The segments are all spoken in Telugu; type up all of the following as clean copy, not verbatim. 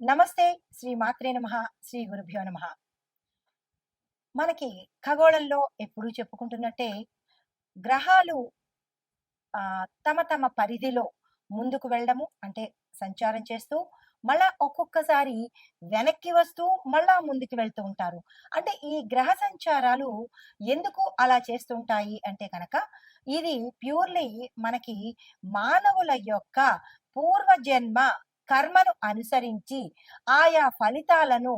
నమస్తే. శ్రీ మాత్రే నమః. శ్రీ గురుభ్యో నమః. మనకి ఖగోళంలో ఎప్పుడూ చెప్పుకుంటున్నట్టే గ్రహాలు తమ తమ పరిధిలో ముందుకు వెళ్ళడము అంటే సంచారం చేస్తూ, మళ్ళా ఒక్కొక్కసారి వెనక్కి వస్తూ, మళ్ళా ముందుకు వెళ్తూ ఉంటారు. అంటే ఈ గ్రహ సంచారాలు ఎందుకు అలా చేస్తుంటాయి అంటే గనక, ఇది ప్యూర్‌లీ మనకి మానవుల యొక్క పూర్వజన్మ కర్మను అనుసరించి ఆయా ఫలితాలను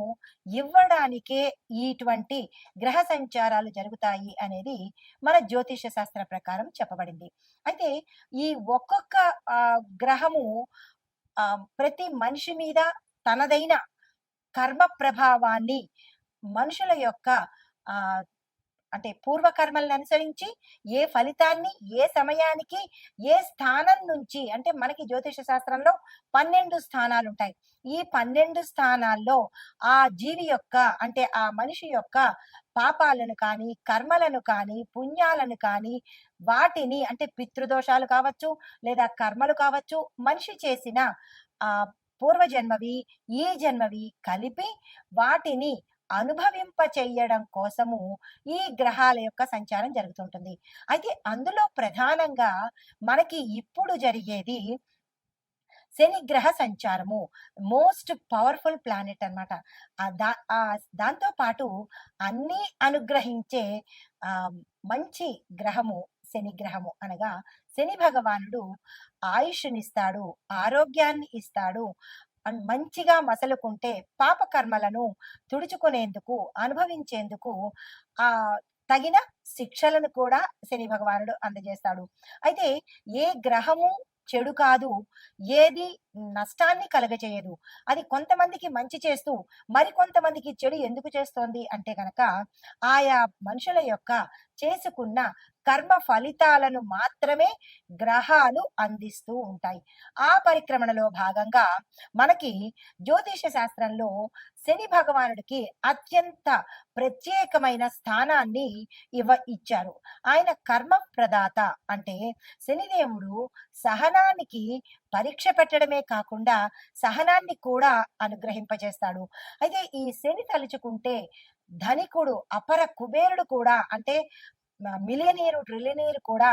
ఇవ్వడానికే ఇటువంటి గ్రహ సంచారాలు జరుగుతాయి అనేది మన జ్యోతిష శాస్త్ర ప్రకారం చెప్పబడింది. అయితే ఈ ఒక్కొక్క గ్రహము ప్రతి మనిషి మీద తనదైన కర్మ ప్రభావాన్ని మనుషుల యొక్క ఆహ్, అంటే పూర్వకర్మలను అనుసరించి ఏ ఫలితాన్ని, ఏ సమయానికి, ఏ స్థానం నుంచి అంటే మనకి జ్యోతిష శాస్త్రంలో 12 స్థానాలుంటాయి. ఈ 12 స్థానాల్లో ఆ జీవి యొక్క అంటే ఆ మనిషి యొక్క పాపాలను కానీ, కర్మలను కానీ, పుణ్యాలను కానీ, వాటిని అంటే పితృదోషాలు కావచ్చు, లేదా కర్మలు కావచ్చు, మనిషి చేసిన ఆహ్, పూర్వజన్మవి, ఈ జన్మవి కలిపి వాటిని అనుభవింప చెయ్యడం కోసము ఈ గ్రహాల యొక్క సంచారం జరుగుతుంటుంది. అయితే అందులో ప్రధానంగా మనకి ఇప్పుడు జరిగేది శని గ్రహ సంచారము. మోస్ట్ పవర్‌ఫుల్ ప్లానెట్ అన్నమాట. దాంతో పాటు అన్నీ అనుగ్రహించే మంచి గ్రహము శని గ్రహము. అనగా శని భగవానుడు ఆయుష్‌నిస్తాడు, ఆరోగ్యాన్ని ఇస్తాడు. మంచిగా మసలుకుంటే పాపకర్మలను తుడుచుకునేందుకు, అనుభవించేందుకు తగిన శిక్షలను కూడా శని భగవానుడు అందజేస్తాడు. అయితే ఏ గ్రహము చెడు కాదు. ఏది నష్టాన్ని కలగజేయదు. అది కొంతమందికి మంచి చేస్తూ, మరికొంతమందికి చెడు ఎందుకు చేస్తోంది అంటే గనక, ఆయా మనుషుల యొక్క చేసుకున్న కర్మ ఫలితాలను మాత్రమే గ్రహాలు అందిస్తూ ఉంటాయి. ఆ పరిక్రమణలో భాగంగా మనకి జ్యోతిష శాస్త్రంలో శని భగవానుడికి అత్యంత ప్రత్యేకమైన స్థానాన్ని ఇచ్చారు. ఆయన కర్మ ప్రదాత అంటే శనిదేవుడు సహనానికి పరీక్ష పెట్టడమే కాకుండా సహనాన్ని కూడా అనుగ్రహింపజేస్తాడు. అయితే ఈ శని తలుచుకుంటే ధనికుడు, అపర కుబేరుడు కూడా అంటే మిలియనీరు, ట్రిలియనీరు కూడా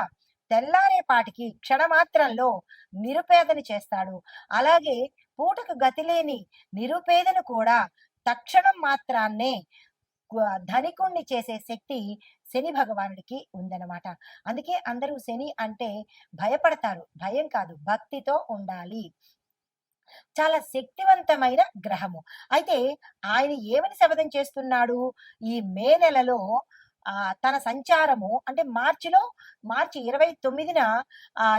తెల్లారేపాటికి క్షణమాత్రంలో నిరుపేదని చేస్తాడు. అలాగే పూటకు గతిలేని నిరుపేదను కూడా తక్షణం మాత్రాన్నే ధనికుణ్ణి చేసే శక్తి శని భగవానుడికి ఉందన్నమాట. అందుకే అందరూ శని అంటే భయపడతారు. భయం కాదు, భక్తితో ఉండాలి. చాలా శక్తివంతమైన గ్రహము. అయితే ఆయన ఏమని శపథం చేస్తున్నాడు? ఈ మే నెలలో తన సంచారము అంటే మార్చి 29న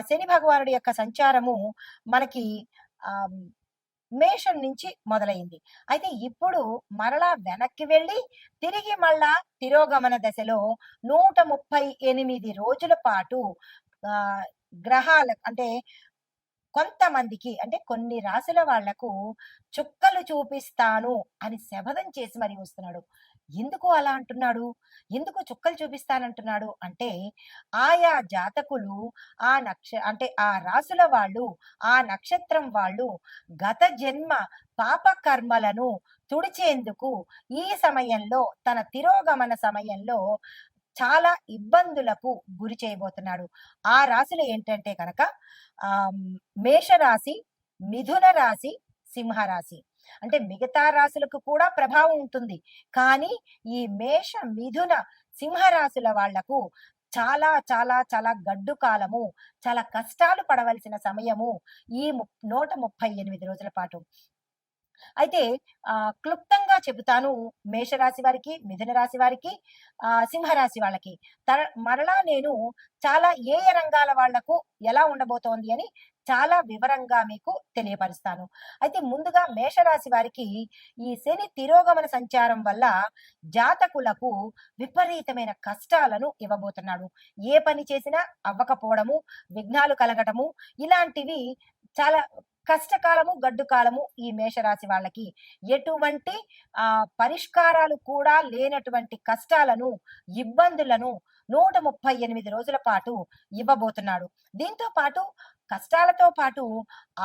శని భగవానుడి యొక్క సంచారము మనకి ఆహ్, మేషం నుంచి మొదలైంది. అయితే ఇప్పుడు మరలా వెనక్కి వెళ్ళి తిరిగి మళ్ళా తిరోగమన దశలో 138 రోజుల పాటు ఆహ్, అంటే కొంతమందికి అంటే కొన్ని రాశుల వాళ్లకు చుక్కలు చూపిస్తాను అని శపథం చేసి మరి వస్తున్నాడు. ఎందుకు అలా అంటున్నాడు? ఎందుకు చుక్కలు చూపిస్తానంటున్నాడు అంటే, ఆయా జాతకులు అంటే ఆ రాశుల వాళ్ళు, ఆ నక్షత్రం వాళ్ళు గత జన్మ పాప కర్మలను తుడిచేందుకు ఈ సమయంలో తన తిరోగమన సమయంలో చాలా ఇబ్బందులకు గురి చేయబోతున్నాడు. ఆ రాశులు ఏంటంటే కనుక మేషరాశి, మిథున రాశి, సింహరాశి. అంటే మిగతా రాశులకు కూడా ప్రభావం ఉంటుంది. కానీ ఈ మేష, మిథున, సింహరాశుల వాళ్లకు చాలా చాలా చాలా గడ్డు కాలము, చాలా కష్టాలు పడవలసిన సమయము ఈ 138 రోజుల పాటు. అయితే క్లుప్తంగా చెబుతాను మేషరాశి వారికి, మిథున రాశి వారికి, సింహరాశి వాళ్ళకి. మరలా నేను చాలా ఏ రంగాల వాళ్లకు ఎలా ఉండబోతోంది అని చాలా వివరంగా మీకు తెలియపరుస్తాను. అయితే ముందుగా మేషరాశి వారికి ఈ శని తిరోగమన సంచారం వల్ల జాతకులకు విపరీతమైన కష్టాలను ఇవ్వబోతున్నాడు. ఏ పని చేసినా అవ్వకపోవడము, విఘ్నాలు కలగటము ఇలాంటివి చాలా కష్టకాలము, గడ్డు కాలము ఈ మేషరాశి వాళ్ళకి. ఎటువంటి పరిష్కారాలు కూడా లేనటువంటి కష్టాలను, ఇబ్బందులను 138 రోజుల పాటు ఇవ్వబోతున్నాడు. దీంతో పాటు కష్టాలతో పాటు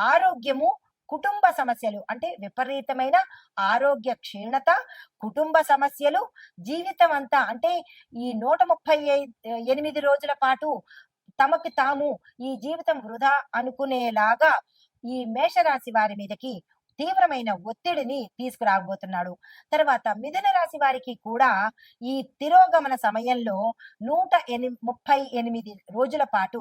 ఆరోగ్యము కుటుంబ సమస్యలు అంటే విపరీతమైన ఆరోగ్య క్షీణత, కుటుంబ సమస్యలు, జీవితం అంతా అంటే ఈ 138 రోజుల పాటు తమకి తాము ఈ జీవితం వృధా అనుకునేలాగా ఈ మేషరాశి వారి మీదకి తీవ్రమైన ఒత్తిడిని తీసుకురాబోతున్నాడు. తర్వాత మిథున రాశి వారికి కూడా ఈ తిరోగమన సమయంలో 138 రోజుల పాటు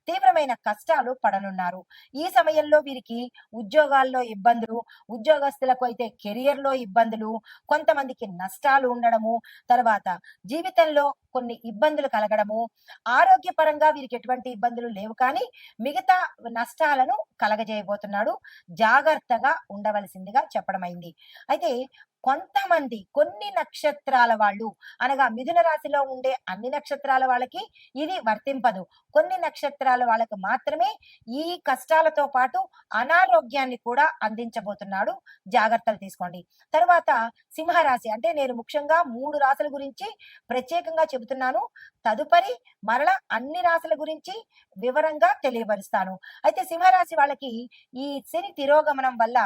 తీవ్రమైన కష్టాలు పడనున్నారు. ఈ సమయంలో వీరికి ఉద్యోగాల్లో ఇబ్బందులు, ఉద్యోగస్తులకు అయితే కెరియర్‌లో ఇబ్బందులు, కొంతమందికి నష్టాలు ఉండడము, తర్వాత జీవితంలో కొన్ని ఇబ్బందులు కలగడము, ఆరోగ్యపరంగా వీరికి ఎటువంటి ఇబ్బందులు లేవు కానీ మిగతా నష్టాలను కలగజేయబోతున్నాడు. జాగ్రత్తగా ఉండవలసిందిగా చెప్పడమైంది. అయితే కొంతమంది కొన్ని నక్షత్రాల వాళ్ళు అనగా మిథున రాశిలో ఉండే అన్ని నక్షత్రాల వాళ్ళకి ఇది వర్తింపదు. కొన్ని నక్షత్రాల వాళ్ళకి మాత్రమే ఈ కష్టాలతో పాటు అనారోగ్యాన్ని కూడా అందించబోతున్నాడు. జాగ్రత్తలు తీసుకోండి. తరువాత సింహరాశి అంటే నేను ముఖ్యంగా 3 రాశుల గురించి ప్రత్యేకంగా చెబుతున్నాను. తదుపరి మరలా అన్ని రాశుల గురించి వివరంగా తెలియపరుస్తాను. అయితే సింహరాశి వాళ్ళకి ఈ శని తిరోగమనం వల్ల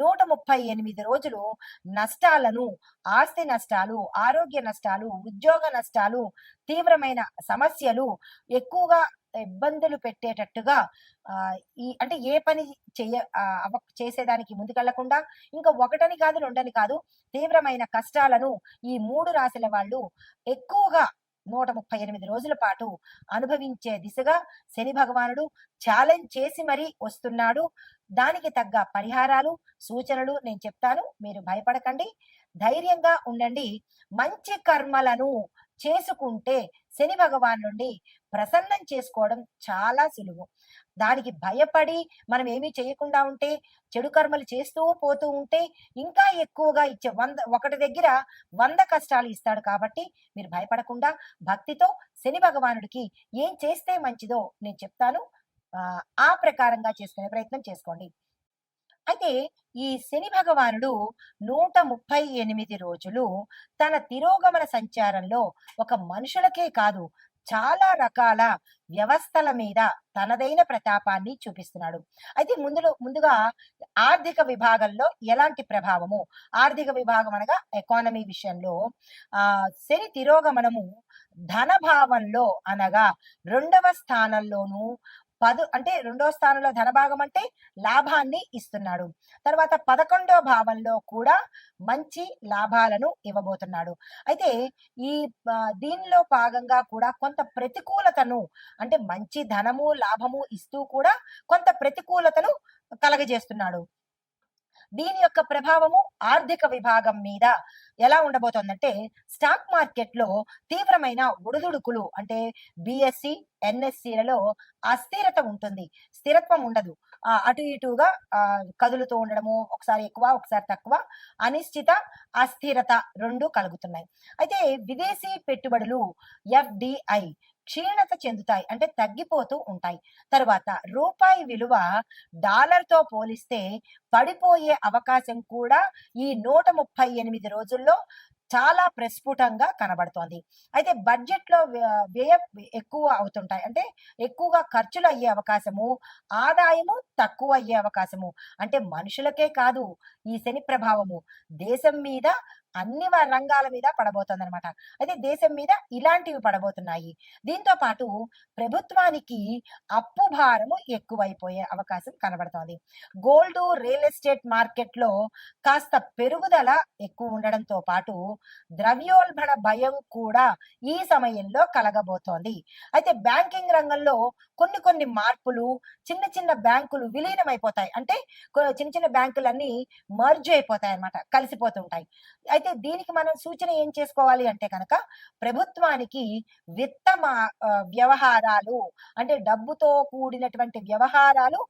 138 రోజులు నష్టాలను, ఆస్తి నష్టాలు, ఆరోగ్య నష్టాలు, ఉద్యోగ నష్టాలు, తీవ్రమైన సమస్యలు ఎక్కువగా ఇబ్బందులు పెట్టేటట్టుగా ఈ అంటే ఏ పని చేసేదానికి ముందుకెళ్లకుండా ఇంకా ఒకటని కాదు, రెండని కాదు తీవ్రమైన కష్టాలను ఈ 3 రాశుల వాళ్ళు ఎక్కువగా 138 రోజుల పాటు అనుభవించే దిశగా శని భగవానుడు ఛాలెంజ్ చేసి మరీ వస్తున్నాడు. దానికి తగ్గ పరిహారాలు, సూచనలు నేను చెప్తాను. మీరు భయపడకండి. ధైర్యంగా ఉండండి. మంచి కర్మలను చేసుకుంటే శని భగవాన్ నుండి ప్రసన్నం చేసుకోవడం చాలా సులువు. దానికి భయపడి మనం ఏమీ చేయకుండా ఉంటే, చెడు కర్మలు చేస్తూ పోతూ ఉంటే ఇంకా ఎక్కువగా ఇచ్చే ఒకటి దగ్గర 100 కష్టాలు ఇస్తాడు. కాబట్టి మీరు భయపడకుండా భక్తితో శని భగవానుడికి ఏం చేస్తే మంచిదో నేను చెప్తాను. ఆ ప్రకారంగా చేసుకునే ప్రయత్నం చేసుకోండి. అయితే ఈ శని భగవానుడు 138 రోజులు తన తిరోగమన సంచారంలో ఒక మనుషులకే కాదు చాలా రకాల వ్యవస్థల మీద తనదైన ప్రతాపాన్ని చూపిస్తున్నాడు. అయితే ముందుగా ఆర్థిక విభాగంలో ఎలాంటి ప్రభావము, ఆర్థిక విభాగం అనగా ఎకానమీ విషయంలో శని తిరోగమనము ధన భావంలో అనగా 2వ స్థానంలోను అంటే 2వ స్థానంలో ధనభాగం అంటే లాభాన్ని ఇస్తున్నాడు. తర్వాత 11వ భావంలో కూడా మంచి లాభాలను ఇవ్వబోతున్నాడు. అయితే ఈ దీనిలో భాగంగా కూడా కొంత ప్రతికూలతను అంటే మంచి ధనము, లాభము ఇస్తూ కూడా కొంత ప్రతికూలతను కలగజేస్తున్నాడు. దీని యొక్క ప్రభావము ఆర్థిక విభాగం మీద ఎలా ఉండబోతోందంటే స్టాక్ మార్కెట్ లో తీవ్రమైన ఒడిదుడుకులు అంటే బిఎస్సి, ఎన్ఎస్సిలలో అస్థిరత ఉంటుంది. స్థిరత్వం ఉండదు. అటు ఇటుగా కదులుతూ ఉండడము, ఒకసారి ఎక్కువ ఒకసారి తక్కువ, అనిశ్చిత, అస్థిరత 2 కలుగుతున్నాయి. అయితే విదేశీ పెట్టుబడులు ఎఫ్డిఐ క్షీణత చెందుతాయి అంటే తగ్గిపోతూ ఉంటాయి. తర్వాత రూపాయి విలువ డాలర్తో పోలిస్తే పడిపోయే అవకాశం కూడా ఈ 138 రోజుల్లో చాలా ప్రస్ఫుటంగా కనబడుతోంది. అయితే బడ్జెట్ లో వ్యయం ఎక్కువ అవుతుంటాయి అంటే ఎక్కువగా ఖర్చులు అయ్యే అవకాశము, ఆదాయము తక్కువ అయ్యే అవకాశము. అంటే మనుషులకే కాదు ఈ శని ప్రభావము దేశం మీద అన్ని రంగాల మీద పడబోతుంది అనమాట. అయితే దేశం మీద ఇలాంటివి పడబోతున్నాయి. దీంతో పాటు ప్రభుత్వానికి అప్పు భారము ఎక్కువైపోయే అవకాశం కనబడుతోంది. గోల్డ్, రియల్ ఎస్టేట్ మార్కెట్ లో కాస్త పెరుగుదల ఎక్కువ ఉండడంతో పాటు ద్రవ్యోల్బణ భయం కూడా ఈ సమయంలో కలగబోతోంది. అయితే బ్యాంకింగ్ రంగంలో కొన్ని మార్పులు, చిన్న చిన్న బ్యాంకులు విలీనమైపోతాయి అంటే చిన్న చిన్న బ్యాంకులన్నీ మర్జ్ అయిపోతాయి అన్నమాట, కలిసిపోతుంటాయి. అయితే దీనికి మనం సూచన ఏం చేసుకోవాలి అంటే కనుక ప్రభుత్వానికి విత్త వ్యవహారాలు అంటే డబ్బుతో కూడినటువంటి వ్యవహారాలు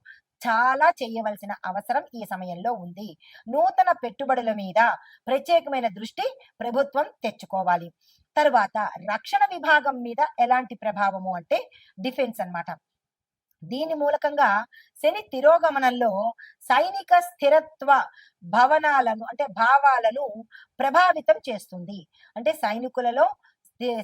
చాలా చేయవలసిన అవసరం ఈ సమయంలో ఉంది. నూతన పెట్టుబడుల మీద ప్రత్యేకమైన దృష్టి ప్రభుత్వం తెచ్చుకోవాలి. తరువాత రక్షణ విభాగం మీద ఎలాంటి ప్రభావము అంటే డిఫెన్స్ అన్నమాట. దీని మూలకంగా శని తిరోగమనంలో సైనిక స్థిరత్వ భవనాలను అంటే భావాలను ప్రభావితం చేస్తుంది. అంటే సైనికులలో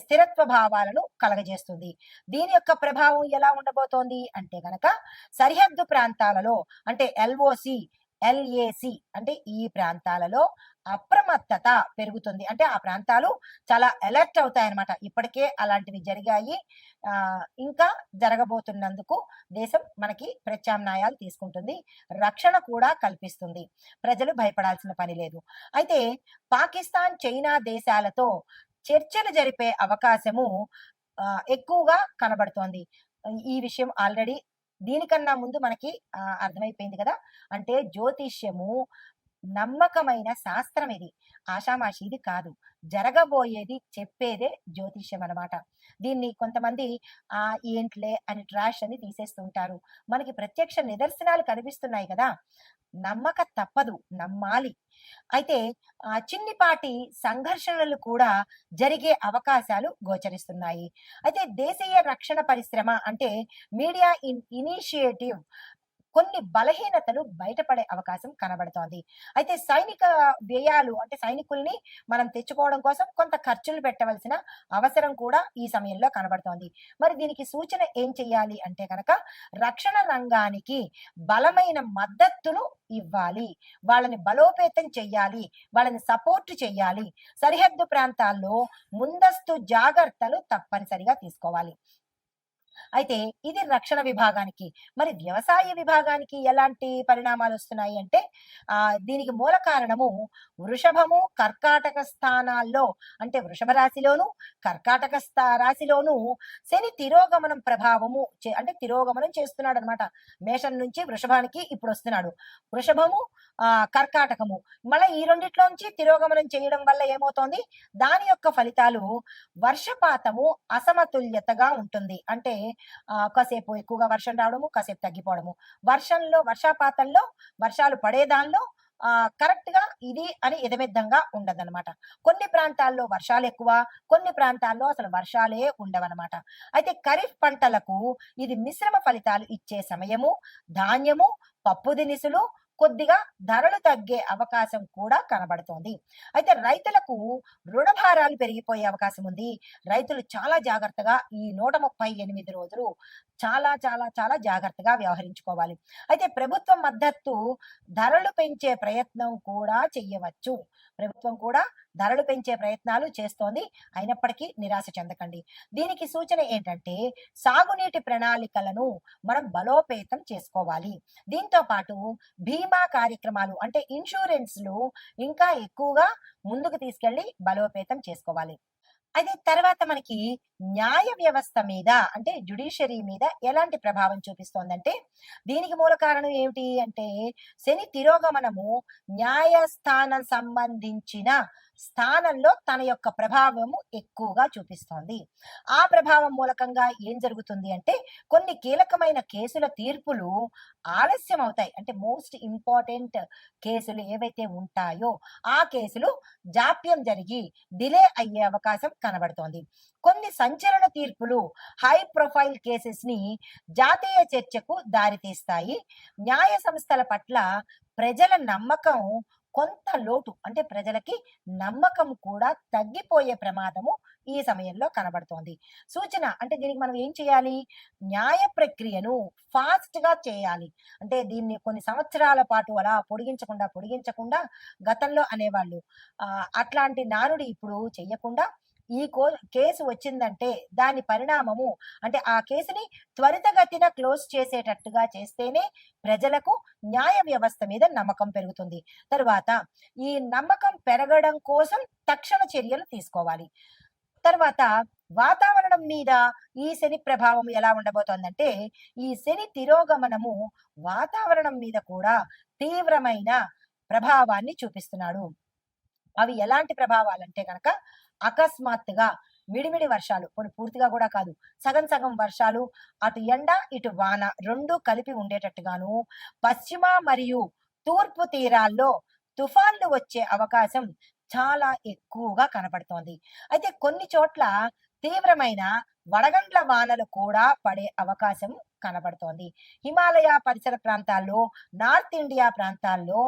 స్థిరత్వ భావాలను కలగజేస్తుంది. దీని యొక్క ప్రభావం ఎలా ఉండబోతోంది అంటే గనక సరిహద్దు ప్రాంతాలలో అంటే ఎల్ఓసి LAC అంటే ఈ ప్రాంతాలలో అప్రమత్తత పెరుగుతుంది. అంటే ఆ ప్రాంతాలు చాలా అలర్ట్ అవుతాయన్నమాట. ఇప్పటికే అలాంటివి జరిగాయి. ఇంకా జరగబోతున్నందుకు దేశం మనకి ప్రత్యామ్నాయాలు తీసుకుంటుంది. రక్షణ కూడా కల్పిస్తుంది. ప్రజలు భయపడాల్సిన పని లేదు. అయితే పాకిస్తాన్, చైనా దేశాలతో చర్చలు జరిపే అవకాశము ఎక్కువగా కనబడుతోంది. ఈ విషయం ఆల్రెడీ దీనికన్నా ముందు మనకి అర్థమైపోయింది కదా! అంటే జ్యోతిష్యము నమ్మకమైన శాస్త్రం ఇది. ఆషామాషీది కాదు. జరగబోయేది చెప్పేదే జ్యోతిష్యం అనమాట. దీన్ని కొంతమంది ఏంటిలే అని ట్రాష్ అని తీసేస్తుంటారు. మనకి ప్రత్యక్ష నిదర్శనాలు కనిపిస్తున్నాయి కదా! నమ్మక తప్పదు. నమ్మాలి. అయితే చిన్నిపాటి సంఘర్షణలు కూడా జరిగే అవకాశాలు గోచరిస్తున్నాయి. అయితే దేశీయ రక్షణ పరిశ్రమ అంటే మీడియా ఇనిషియేటివ్ కొన్ని బలహీనతలు బయటపడే అవకాశం కనబడుతోంది. అయితే సైనిక వ్యయాలు అంటే సైనికుల్ని మనం తెచ్చుకోవడం కోసం కొంత ఖర్చులు పెట్టవలసిన అవసరం కూడా ఈ సమయంలో కనబడుతోంది. మరి దీనికి సూచన ఏం చెయ్యాలి అంటే కనుక రక్షణ రంగానికి బలమైన మద్దతును ఇవ్వాలి. వాళ్ళని బలోపేతం చెయ్యాలి. వాళ్ళని సపోర్ట్ చెయ్యాలి. సరిహద్దు ప్రాంతాల్లో ముందస్తు జాగ్రత్తలు తప్పనిసరిగా తీసుకోవాలి. అయితే ఇది రక్షణ విభాగానికి. మరి వ్యవసాయ విభాగానికి ఎలాంటి పరిణామాలు వస్తున్నాయి అంటే దీనికి మూల కారణము వృషభము, కర్కాటక స్థానాల్లో అంటే వృషభ రాశిలోను, కర్కాటక రాశిలోను శని తిరోగమనం ప్రభావము అంటే తిరోగమనం చేస్తున్నాడు అనమాట. మేషం నుంచి వృషభానికి ఇప్పుడు వస్తున్నాడు. వృషభము, కర్కాటకము మళ్ళీ ఈ రెండిట్లోంచి తిరోగమనం చేయడం వల్ల ఏమవుతోంది? దాని యొక్క ఫలితాలు వర్షపాతము అసమతుల్యతగా ఉంటుంది. అంటే కాసేపు ఎక్కువగా వర్షం రావడము, కాసేపు తగ్గిపోవడము. వర్షపాతంలో వర్షాలు పడేదానిలో కరెక్ట్ గా ఇది అని ఎదమిద్దంగా ఉండదన్నమాట. కొన్ని ప్రాంతాల్లో వర్షాలు ఎక్కువ, కొన్ని ప్రాంతాల్లో అసలు వర్షాలే ఉండవన్నమాట. అయితే ఖరీఫ్ పంటలకు ఇది మిశ్రమ ఫలితాలు ఇచ్చే సమయము. ధాన్యము, పప్పు దినుసులు కొద్దిగా ధరలు తగ్గే అవకాశం కూడా కనబడుతోంది. అయితే రైతులకు రుణభారాలు పెరిగిపోయే అవకాశం ఉంది. రైతులు చాలా జాగ్రత్తగా ఈ 138 రోజులు చాలా చాలా చాలా జాగ్రత్తగా వ్యవహరించుకోవాలి. అయితే ప్రభుత్వం మద్దతు ధరలు పెంచే ప్రయత్నం కూడా చెయ్యవచ్చు. ప్రభుత్వం కూడా ధరలు పెంచే ప్రయత్నాలు చేస్తోంది. అయినప్పటికీ నిరాశ చెందకండి. దీనికి సూచన ఏంటంటే సాగునీటి ప్రణాళికలను మనం బలోపేతం చేసుకోవాలి. దీంతో పాటు బీమా కార్యక్రమాలు అంటే ఇన్సూరెన్స్లు ఇంకా ఎక్కువగా ముందుకు తీసుకెళ్లి బలోపేతం చేసుకోవాలి. అయితే తర్వాత మనకి న్యాయ వ్యవస్థ మీద అంటే జ్యుడిషియరీ మీద ఎలాంటి ప్రభావం చూపిస్తోందంటే దీనికి మూల కారణం ఏమిటి అంటే శని తిరోగమనము న్యాయస్థానం సంబంధించిన స్థానంలో తన యొక్క ప్రభావము ఎక్కువగా చూపిస్తోంది. ఆ ప్రభావం మూలకంగా ఏం జరుగుతుంది అంటే కొన్ని కీలకమైన కేసుల తీర్పులు ఆలస్యం అవుతాయి. అంటే మోస్ట్ ఇంపార్టెంట్ కేసులు ఏవైతే ఉంటాయో ఆ కేసులు జాప్యం జరిగి డిలే అయ్యే అవకాశం కనబడుతోంది. కొన్ని సంచలన తీర్పులు హై ప్రొఫైల్ కేసెస్ ని జాతీయ చర్చకు దారితీస్తాయి. న్యాయ సంస్థల పట్ల ప్రజల నమ్మకం కొంత లోటు అంటే ప్రజలకి నమ్మకం కూడా తగ్గిపోయే ప్రమాదము ఈ సమయంలో కనబడుతోంది. సూచన అంటే దీనికి మనం ఏం చేయాలి? న్యాయ ప్రక్రియను ఫాస్ట్ గా చేయాలి. అంటే దీన్ని కొన్ని సంవత్సరాల పాటు అలా పొడిగించకుండా గతంలో అనేవాళ్ళు అట్లాంటి నానుడి ఇప్పుడు చెయ్యకుండా ఈ కేసు వచ్చిందంటే దాని పరిణామము అంటే ఆ కేసుని త్వరితగతిన క్లోజ్ చేసేటట్టుగా చేస్తేనే ప్రజలకు న్యాయ వ్యవస్థ మీద నమ్మకం పెరుగుతుంది. తరువాత ఈ నమ్మకం పెరగడం కోసం తక్షణ చర్యలు తీసుకోవాలి. తర్వాత వాతావరణం మీద ఈ శని ప్రభావం ఎలా ఉండబోతోందంటే ఈ శని తిరోగమనము వాతావరణం మీద కూడా తీవ్రమైన ప్రభావాన్ని చూపిస్తున్నాడు. అవి ఎలాంటి ప్రభావాలంటే కనుక అకస్మాత్తుగా మిడిమిడి వర్షాలు, కొన్ని పూర్తిగా కూడా కాదు, సగం సగం వర్షాలు, అటు ఎండ ఇటు వాన రెండు కలిపి ఉండేటట్టుగాను, పశ్చిమ మరియు తూర్పు తీరాల్లో తుఫాన్లు వచ్చే అవకాశం చాలా ఎక్కువగా కనపడుతోంది. అయితే కొన్ని చోట్ల తీవ్రమైన వడగండ్ల వానలు కూడా పడే అవకాశం కనబడుతోంది. హిమాలయ పరిసర ప్రాంతాల్లో, నార్త్ ఇండియా ప్రాంతాల్లో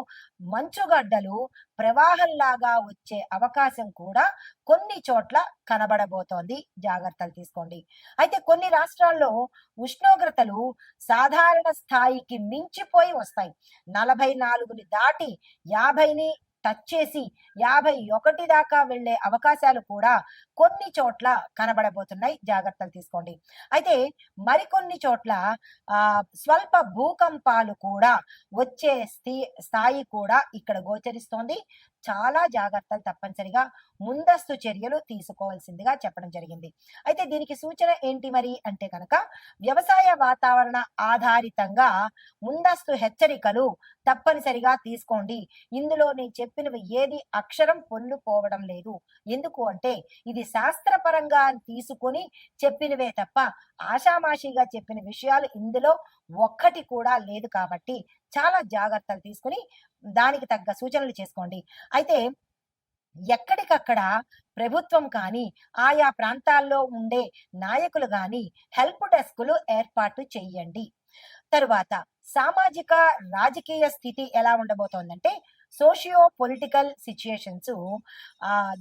మంచుగడ్డలు ప్రవాహంలాగా వచ్చే అవకాశం కూడా కొన్ని చోట్ల కనబడబోతోంది. జాగ్రత్తలు తీసుకోండి. అయితే కొన్ని రాష్ట్రాల్లో ఉష్ణోగ్రతలు సాధారణ స్థాయికి మించిపోయి వస్తాయి. 44ని దాటి 50ని టచ్ చేసి 51 దాకా వెళ్ళే అవకాశాలు కూడా కొన్ని చోట్ల కనబడబోతున్నాయి. జాగ్రత్తలు తీసుకోండి. అయితే మరికొన్ని చోట్ల స్వల్ప భూకంపాలు కూడా వచ్చే స్థాయి కూడా ఇక్కడ గోచరిస్తోంది. చాలా జాగ్రత్తలు తప్పనిసరిగా ముందస్తు చర్యలు తీసుకోవాల్సిందిగా చెప్పడం జరిగింది. అయితే దీనికి సూచన ఏంటి మరి అంటే కనుక వ్యవసాయ వాతావరణ ఆధారితంగా ముందస్తు హెచ్చరికలు తప్పనిసరిగా తీసుకోండి. ఇందులో నేను చెప్పినవి ఏది అక్షరం పొల్లుపోవడం లేదు. ఎందుకు అంటే ఇది శాస్త్రపరంగా తీసుకొని చెప్పినవే తప్ప ఆషామాషిగా చెప్పిన విషయాలు ఇందులో ఒక్కటి కూడా లేదు. కాబట్టి చాలా జాగ్రత్తలు తీసుకుని దానికి తగ్గ సూచనలు చేసుకోండి. అయితే ఎక్కడికక్కడ ప్రభుత్వం కానీ, ఆయా ప్రాంతాల్లో ఉండే నాయకులు గాని హెల్ప్ డెస్కులు ఏర్పాటు చెయ్యండి. తరువాత సామాజిక రాజకీయ స్థితి ఎలా ఉండబోతోందంటే సోషియో పొలిటికల్ సిచ్యుయేషన్స్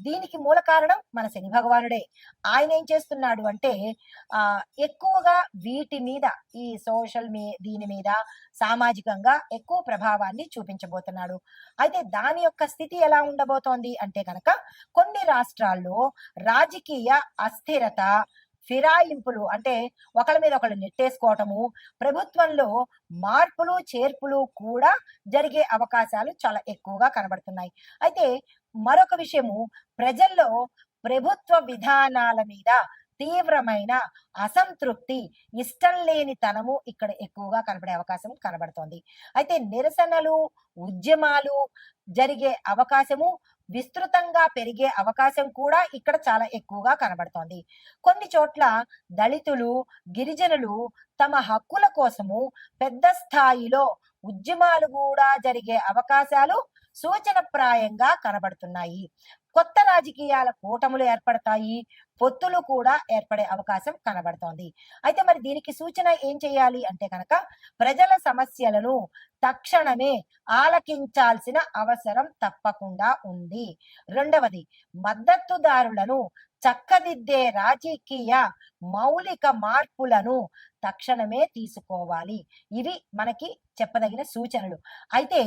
దీనికి మూల కారణం మన శని భగవానుడే. ఆయన ఏం చేస్తున్నాడు అంటే ఎక్కువగా వీటి మీద ఈ దీని మీద సామాజికంగా ఎక్కువ ప్రభావాన్ని చూపించబోతున్నాడు. అయితే దాని యొక్క స్థితి ఎలా ఉండబోతోంది అంటే కనుక కొన్ని రాష్ట్రాల్లో రాజకీయ అస్థిరత, ఫిరాయింపులు అంటే ఒకళ్ళ మీద ఒకళ్ళు నెట్టేసుకోవటము, ప్రభుత్వంలో మార్పులు చేర్పులు కూడా జరిగే అవకాశాలు చాలా ఎక్కువగా కనబడుతున్నాయి. అయితే మరొక విషయము, ప్రజల్లో ప్రభుత్వ విధానాల మీద తీవ్రమైన అసంతృప్తి, ఇష్టం లేని తనము ఇక్కడ ఎక్కువగా కనబడే అవకాశం కనబడుతోంది. అయితే నిరసనలు, ఉద్యమాలు జరిగే అవకాశము, విస్తృతంగా పెరిగే అవకాశం కూడా ఇక్కడ చాలా ఎక్కువగా కనబడుతోంది. కొన్ని చోట్ల దళితులు, గిరిజనులు తమ హక్కుల కోసము పెద్ద స్థాయిలో ఉద్యమాలు కూడా జరిగే అవకాశాలు సూచనప్రాయంగా కనబడుతున్నాయి. కొత్త రాజకీయాల కూటములు ఏర్పడతాయి, పొత్తులు కూడా ఏర్పడే అవకాశం కనబడుతోంది. అయితే మరి దీనికి సూచన ఏం చేయాలి అంటే కనుక ప్రజల సమస్యలను తక్షణమే ఆలకించాల్సిన అవసరం తప్పకుండా ఉంది. రెండవది, మద్దతుదారులను చక్కదిద్దే రాజకీయ మౌలిక మార్పులను తక్షణమే తీసుకోవాలి. ఇవి మనకి చెప్పదగిన సూచనలు. అయితే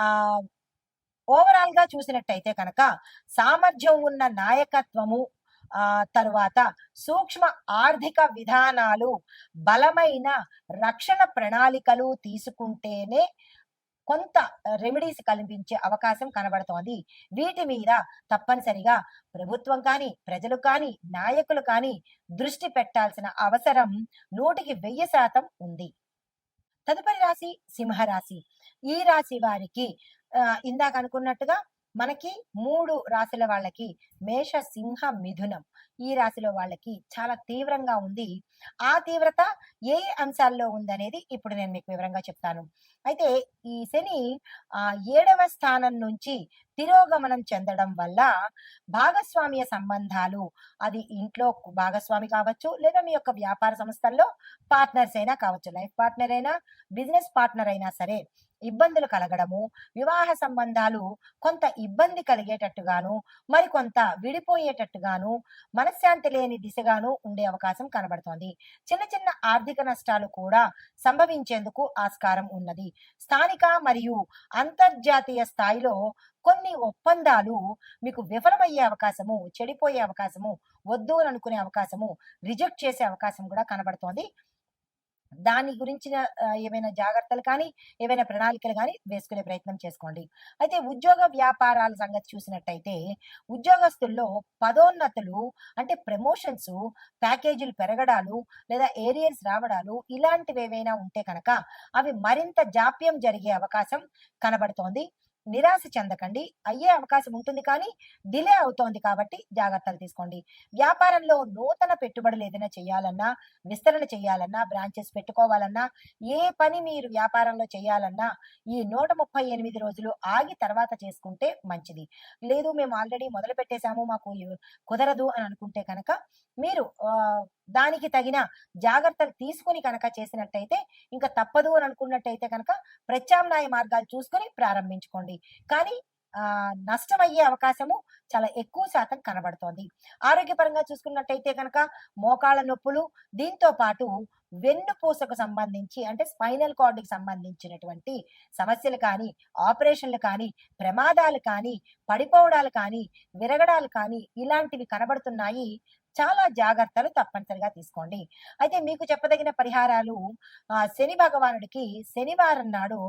ఆ ఓవరాల్ గా చూసినట్టయితే కనుక సామర్థ్యం ఉన్న నాయకత్వము, తరువాత సూక్ష్మ ఆర్థిక విధానాలు, బలమైన రక్షణ ప్రణాళికలు తీసుకుంటేనే కొంత రెమెడీస్ కల్పించే అవకాశం కనబడుతోంది. వీటి మీద తప్పనిసరిగా ప్రభుత్వం కానీ, ప్రజలు కానీ, నాయకులు కానీ దృష్టి పెట్టాల్సిన అవసరం 100% ఉంది. తదుపరి రాశి సింహరాశి. ఈ రాశి వారికి ఇందాక అనుకున్నట్టుగా మనకి 3 రాశుల వాళ్ళకి మేష, సింహ, మిథునం ఈ రాశిలో వాళ్ళకి చాలా తీవ్రంగా ఉంది. ఆ తీవ్రత ఏ అంశాల్లో ఉందనేది ఇప్పుడు నేను మీకు వివరంగా చెప్తాను. అయితే ఈ శని 7వ స్థానం నుంచి తిరోగమనం చెందడం వల్ల భాగస్వామ్య సంబంధాలు, అది ఇంట్లో భాగస్వామి కావచ్చు, లేదా మీ యొక్క వ్యాపార సంస్థల్లో పార్ట్నర్స్ అయినా కావచ్చు, లైఫ్ పార్ట్నర్ అయినా, బిజినెస్ పార్ట్నర్ అయినా సరే, ఇబ్బందులు కలగడము, వివాహ సంబంధాలు కొంత ఇబ్బంది కలిగేటట్టుగాను, మరికొంత విడిపోయేటట్టుగాను, మనశ్శాంతి లేని దిశగాను ఉండే అవకాశం కనబడుతోంది. చిన్న చిన్న ఆర్థిక నష్టాలు కూడా సంభవించేందుకు ఆస్కారం ఉన్నది. స్థానిక మరియు అంతర్జాతీయ స్థాయిలో కొన్ని ఒప్పందాలు మీకు విఫలమయ్యే అవకాశము, చెడిపోయే అవకాశము, వద్దు అని అనుకునే అవకాశము, రిజెక్ట్ చేసే అవకాశం కూడా కనబడుతోంది. దాని గురించిన ఏమైనా జాగ్రత్తలు కానీ, ఏవైనా ప్రణాళికలు కానీ వేసుకునే ప్రయత్నం చేసుకోండి. అయితే ఉద్యోగ వ్యాపారాల సంగతి చూసినట్టయితే ఉద్యోగస్తుల్లో పదోన్నతులు అంటే ప్రమోషన్స్, ప్యాకేజీలు పెరగడాలు లేదా ఏరియర్స్ రావడాలు ఇలాంటివి ఏవైనా ఉంటే కనుక అవి మరింత జాప్యం జరిగే అవకాశం కనబడుతోంది. నిరాశ చెందకండి. అయ్యే అవకాశం ఉంటుంది కానీ, డిలే అవుతోంది కాబట్టి జాగ్రత్తలు తీసుకోండి. వ్యాపారంలో నూతన పెట్టుబడులు ఏదైనా చేయాలన్నా, విస్తరణ చేయాలన్నా, బ్రాంచెస్ పెట్టుకోవాలన్నా, ఏ పని మీరు వ్యాపారంలో చేయాలన్నా, ఈ 138 రోజులు ఆగి తర్వాత చేసుకుంటే మంచిది. లేదు మేము ఆల్రెడీ మొదలుపెట్టేసాము, మాకు కుదరదు అని అనుకుంటే కనుక, మీరు దానికి తగిన జాగ్రత్తలు తీసుకొని కనుక చేసినట్టయితే, ఇంక తప్పదు అని అనుకున్నట్టయితే కనుక, ప్రత్యామ్నాయ మార్గాలు చూసుకొని ప్రారంభించుకోండి. కానీ నష్టమయ్యే అవకాశము చాలా ఎక్కువ శాతం కనబడుతోంది. ఆరోగ్యపరంగా చూసుకున్నట్టయితే గనక మోకాళ్ళ నొప్పులు, దీంతో పాటు వెన్నుపూసకు సంబంధించి అంటే స్పైనల్ కార్డ్‌కి సంబంధించినటువంటి సమస్యలు కానీ, ఆపరేషన్‌లు కానీ, ప్రమాదాలు కానీ, పడిపోవడాలు కానీ, విరగడాలు కానీ ఇలాంటివి కనబడుతున్నాయి. చాలా జాగ్రత్తలు తప్పనిసరిగా తీసుకోండి. అయితే మీకు చెప్పదగిన పరిహారాలు శని భగవానుడికి శనివారం నాడు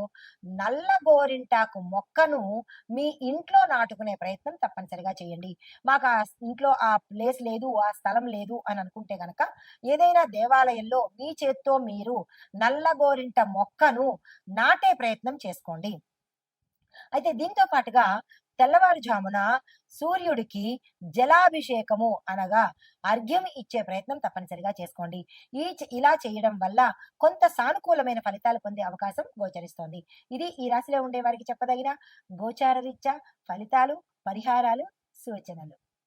నల్ల గోరింటాకు మొక్కను మీ ఇంట్లో నాటుకునే ప్రయత్నం తప్పనిసరిగా చేయండి. మాకు ఇంట్లో ఆ ప్లేస్ లేదు, ఆ స్థలం లేదు అని అనుకుంటే గనక ఏదైనా దేవాలయంలో మీ చేత్తో మీరు నల్ల గోరింట మొక్కను నాటే ప్రయత్నం చేసుకోండి. అయితే దీంతో పాటుగా తెల్లవారుజామున సూర్యుడికి జలాభిషేకము అనగా అర్ఘ్యం ఇచ్చే ప్రయత్నం తప్పనిసరిగా చేసుకోండి. ఇలా చేయడం వల్ల కొంత సానుకూలమైన ఫలితాలు పొందే అవకాశం గోచరిస్తోంది. ఇది ఈ రాశిలో ఉండే వారికి చెప్పదగిన గోచార రీత్యా ఫలితాలు, పరిహారాలు, సూచనలు.